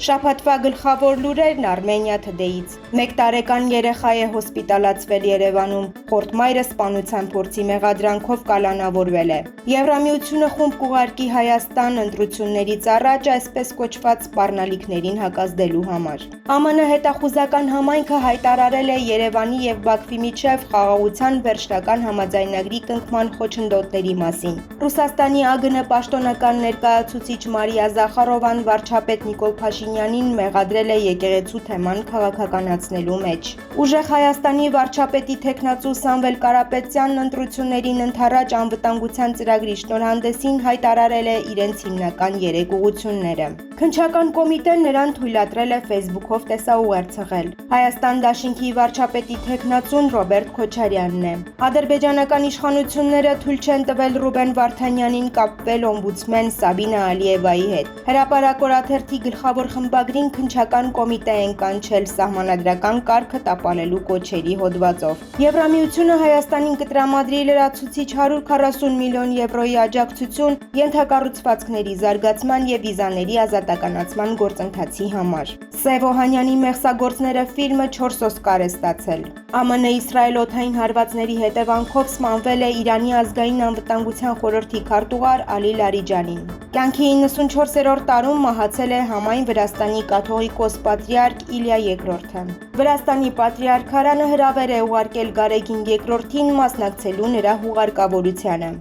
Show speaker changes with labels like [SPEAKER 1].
[SPEAKER 1] Շաբաթվա գլխավոր լուրերն Արմենիա Today-ից։ 1 տարեկան երեխա է հոսպիտալացվել Երևանում, խորթ մայրը սպանության փորձի մեղադրանքով կալանավորվել է։ Եվրամիությունը խումբ կուղարկի Հայաստան ընտրություններից առաջ այսպես կոչված սպառնալիքներին հակազդելու համար։ ԱՄՆ հետախուզական համայնքը հայտարարել է Երևանի եւ Բաքվի միջև խաղաղության վերջնական համաձայնագրի կնքման խոչընդոտների մասին։ Ռուսաստանի ԱԳՆ պաշտոնական ներկայացուցիչ Մարիա Զախարովան վարչապետ Նիկոլ Փաշինյանին մեղադրել է եկեղեցու թեման քաղաքականացնելու մեջ։ Ուժեղ Հայաստանի վարչապետի թեկնածու Սամվել Կարապետյանն ընտրություններին ընդառաջ անվտանգության ծրագրի շնորհանդեսին հայտարարել է իրենց հիմնական 3 ուղղությունները։ Քննչական կոմիտեն նրան թույլատրել է Facebook-ով տեսաուղերձել։ Հայաստան դաշինքի վարչապետի թեկնածուն Ռոբերտ Քոչարյանն է։ Ադրբեջանական իշխանությունները թույլ չեն տվել Ռուբեն Վարդանյանին կապվել օմբուդսմեն Սաբինա Ալիևայի հետ։ Հրապարակ օրաթերթի գլխավոր խմբագրին քննչական կոմիտե են կանչել սահմանադրական կարգը տապալելու կոչերի հոդվածով։ Եվրամիությունը Հայաստանին կտրամադրի լրացուցիչ 140 միլիոն եվրոյի աջակցություն ենթակառուցվածքների զարգացման եւ վիզաների ազատականացման գործընթացի համար։ Սև Օհանյանի «Մեղսագործները» ֆիլմը 4 Օսկար է ստացել։ ԱՄՆ Իսրայել օդային հարվածների հետևանքով սպանվել է Իրանի ազգային անվտանգության խորհրդի քարտուղար Ալի Լարիջանին։ Կյանքի 94-րդ տարում մահացել է համայն Վրաստանի կաթողիկոս պատրիարք Իլիա II-ը։ Վրաստանի պատրիարքարանը հրավեր է ուղարկել Գարեգին II-ին մասնակցելու նրա հուղարկավորությանը։